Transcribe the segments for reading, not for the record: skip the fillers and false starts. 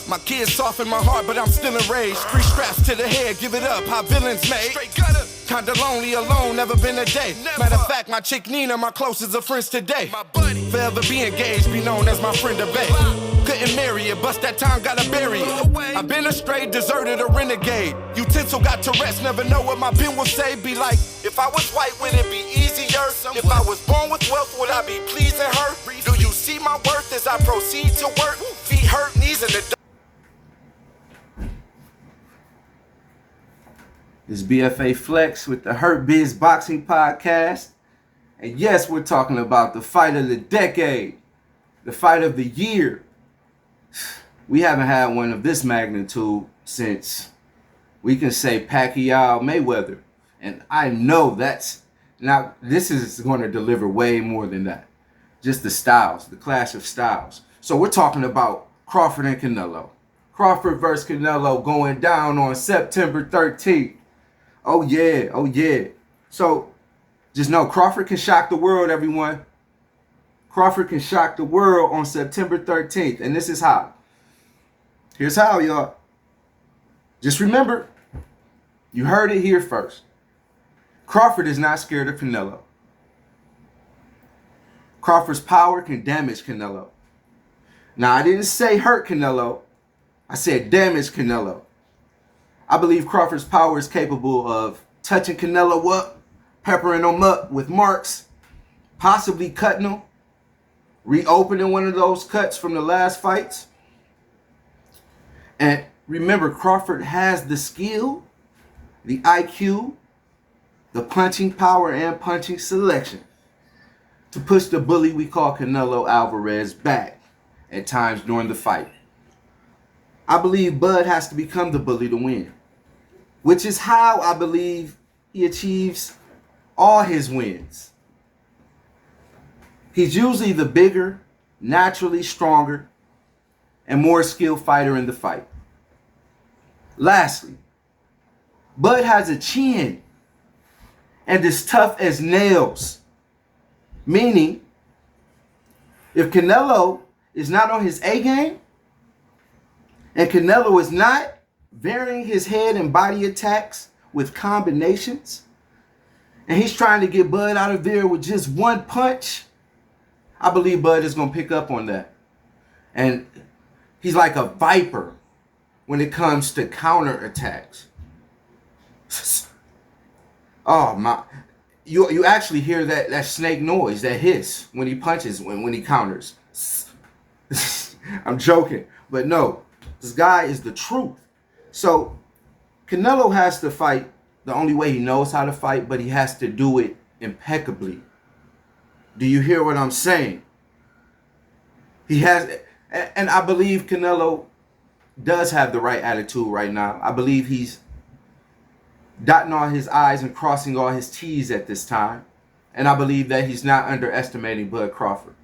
My kids soften my heart, but I'm still enraged. 3 straps to the head, give it up, how villains made. Straight gutter. Kinda lonely alone, never been a day. Matter of fact, my chick Nina, my closest of friends today. My buddy. Forever be engaged, be known as my friend of bae. Couldn't marry it, bust that time, gotta bury it. I've been astray, deserted, a renegade. Utensil got to rest, never know what my pen will say. Be like, if I was white, would it be easier? If I was born with wealth, would I be pleasing her? Do you see my worth as I proceed to work? Feet hurt, knees in the This BFA Flex with the Hurt Biz Boxing Podcast. And yes, we're talking about the fight of the decade, the fight of the year. We haven't had one of this magnitude since, we can say, Pacquiao Mayweather. And I know now this is going to deliver way more than that. Just the styles, the clash of styles. So we're talking about Crawford and Canelo. Crawford versus Canelo going down on September 13th. Oh yeah, oh yeah. So just know Crawford can shock the world, everyone. Crawford can shock the world on September 13th. And this is how. Here's how, y'all. Just remember, you heard it here first. Crawford is not scared of Canelo. Crawford's power can damage Canelo. Now, I didn't say hurt Canelo. I said damage Canelo. I believe Crawford's power is capable of touching Canelo up, peppering him up with marks, possibly cutting him, reopening one of those cuts from the last fights. And remember, Crawford has the skill, the IQ, the punching power and punching selection to push the bully we call Canelo Alvarez back at times during the fight. I believe Bud has to become the bully to win, which is how I believe he achieves all his wins. He's usually the bigger, naturally stronger, and more skilled fighter in the fight. Lastly, Bud has a chin and is tough as nails. Meaning, if Canelo is not on his A game, and Canelo is not varying his head and body attacks with combinations, and he's trying to get Bud out of there with just one punch, I believe Bud is going to pick up on that. And he's like a viper when it comes to counterattacks. Oh my, you actually hear that snake noise, that hiss when he punches, when he counters. I'm joking, but no, this guy is the truth. So Canelo has to fight the only way he knows how to fight, but he has to do it impeccably. Do you hear what I'm saying? He has, and I believe Canelo does have the right attitude right now. I believe he's dotting all his I's and crossing all his T's at this time. And I believe that he's not underestimating Bud Crawford.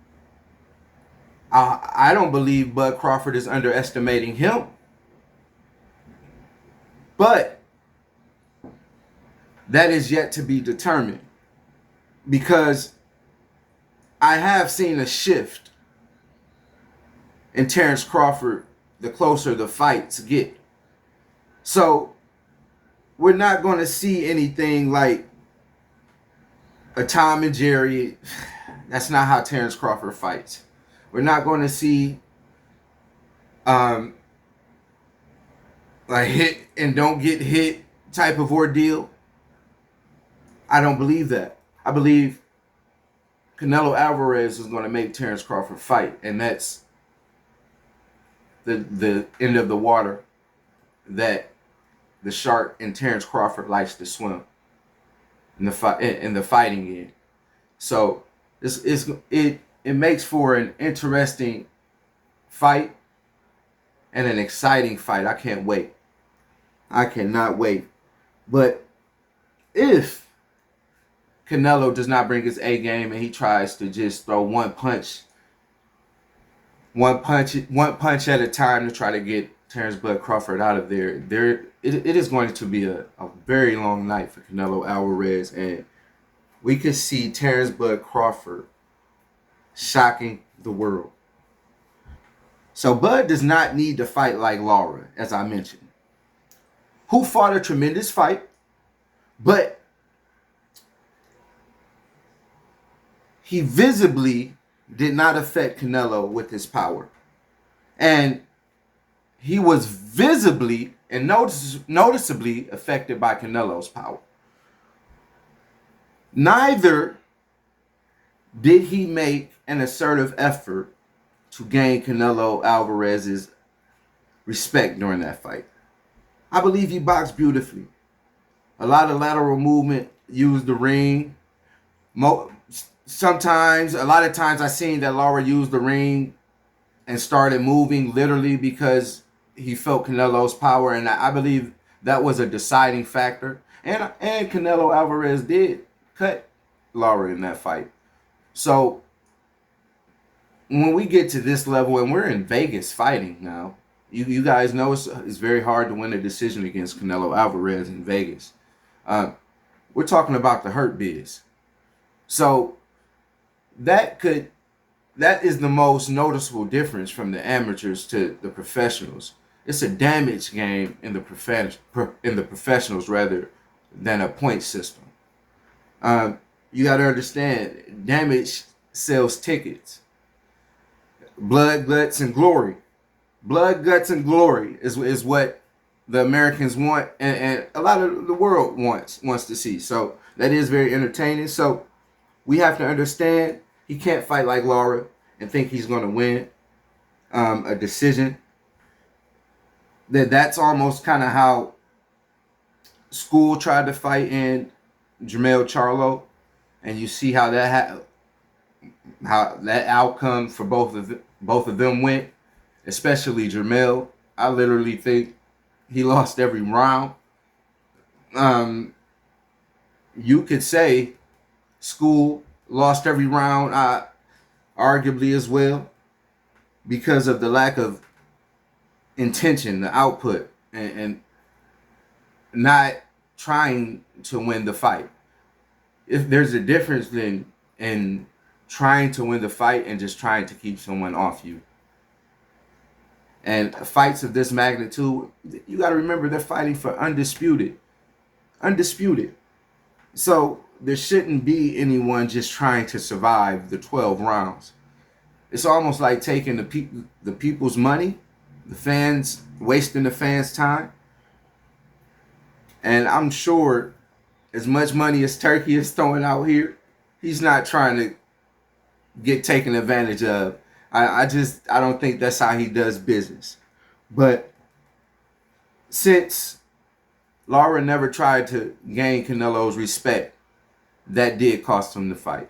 I don't believe Bud Crawford is underestimating him. But that is yet to be determined, because I have seen a shift in Terrence Crawford the closer the fights get. So we're not going to see anything like a Tom and Jerry. That's not how Terrence Crawford fights. We're not going to see like hit and don't get hit type of ordeal. I don't believe that. I believe Canelo Alvarez is going to make Terrence Crawford fight, and that's the end of the water that the shark in Terrence Crawford likes to swim in the fighting in. So it makes for an interesting fight and an exciting fight. I can't wait. I cannot wait. But if Canelo does not bring his A game and he tries to just throw one punch at a time to try to get Terrence Bud Crawford out of there, it is going to be a very long night for Canelo Alvarez, and we could see Terrence Bud Crawford shocking the world. So Bud does not need to fight like Lara, as I mentioned, who fought a tremendous fight, but he visibly did not affect Canelo with his power. And he was visibly and noticeably affected by Canelo's power. Neither did he make an assertive effort to gain Canelo Alvarez's respect during that fight. I believe he boxed beautifully. A lot of lateral movement, used the ring. Sometimes, a lot of times I've seen that Lara used the ring and started moving literally because he felt Canelo's power, and I believe that was a deciding factor. And Canelo Alvarez did cut Lara in that fight. So when we get to this level, and we're in Vegas fighting now, you guys know it's very hard to win a decision against Canelo Alvarez in Vegas. We're talking about the hurt biz. So that is the most noticeable difference from the amateurs to the professionals. It's a damage game in the professionals rather than a point system. You got to understand, damage sells tickets. Blood, guts, and glory. Blood, guts, and glory is what the Americans want, and a lot of the world wants to see. So that is very entertaining. So we have to understand he can't fight like Lara and think he's going to win a decision. That's almost kind of how School tried to fight in Jermell Charlo, and you see how that outcome for both of them went, especially Jermell. I literally think he lost every round. You could say School lost every round, arguably as well, because of the lack of intention, the output, and not trying to win the fight. If there's a difference in trying to win the fight and just trying to keep someone off you. And fights of this magnitude, you got to remember they're fighting for undisputed. So there shouldn't be anyone just trying to survive the 12 rounds. It's almost like taking the people's money, the fans, wasting the fans' time. And I'm sure as much money as Turkey is throwing out here, he's not trying to get taken advantage of. I don't think that's how he does business. But since Lara never tried to gain Canelo's respect, that did cost him the fight.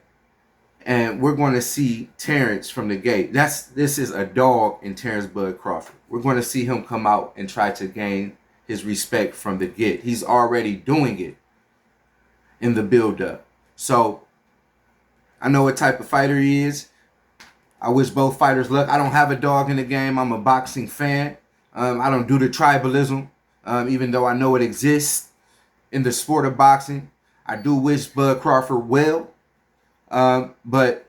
And we're going to see Terrence from the gate. This is a dog in Terrence Bud Crawford. We're going to see him come out and try to gain his respect from the get. He's already doing it in the build-up. So I know what type of fighter he is. I wish both fighters luck. I don't have a dog in the game. I'm a boxing fan. I don't do the tribalism, even though I know it exists in the sport of boxing. I do wish Bud Crawford well, but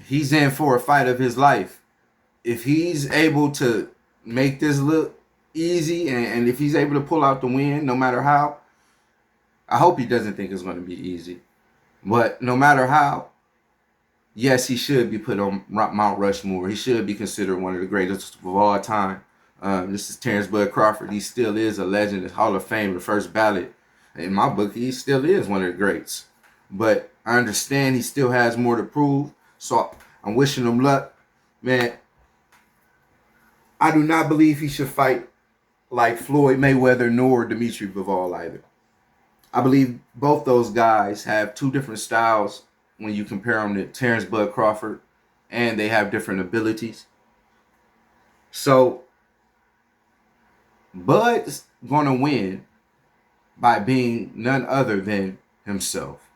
he's in for a fight of his life. If he's able to make this look easy, and if he's able to pull out the win, no matter how, I hope he doesn't think it's going to be easy. But no matter how, yes, he should be put on Mount Rushmore. He should be considered one of the greatest of all time. This is Terrence Bud Crawford. He still is a legend, a Hall of Fame, the first ballot. In my book, he still is one of the greats. But I understand he still has more to prove. So I'm wishing him luck. Man, I do not believe he should fight like Floyd Mayweather nor Dimitri Bivol either. I believe both those guys have two different styles when you compare them to Terrence Bud Crawford, and they have different abilities. So Bud's going to win by being none other than himself,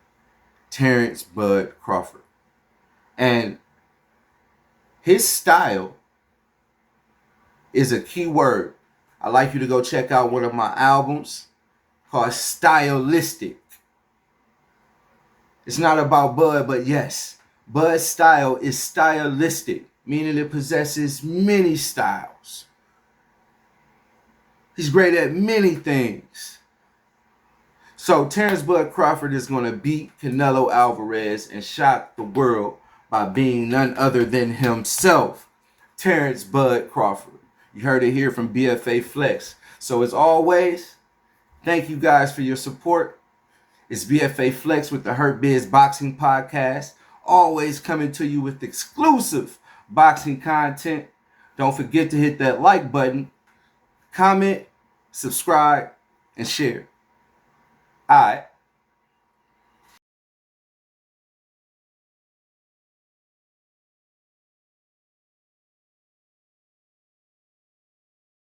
Terrence Bud Crawford. And his style is a key word. I'd like you to go check out one of my albums called Stylistic. It's not about Bud, but yes, Bud's style is stylistic. meaning it possesses many styles. He's great at many things. So Terrence Bud Crawford is going to beat Canelo Alvarez and shock the world by being none other than himself, Terrence Bud Crawford. You heard it here from BFA Flex. So as always, thank you guys for your support. It's BFA Flex with the Hurt Biz Boxing Podcast, always coming to you with exclusive boxing content. Don't forget to hit that like button, comment, subscribe, and share. All right.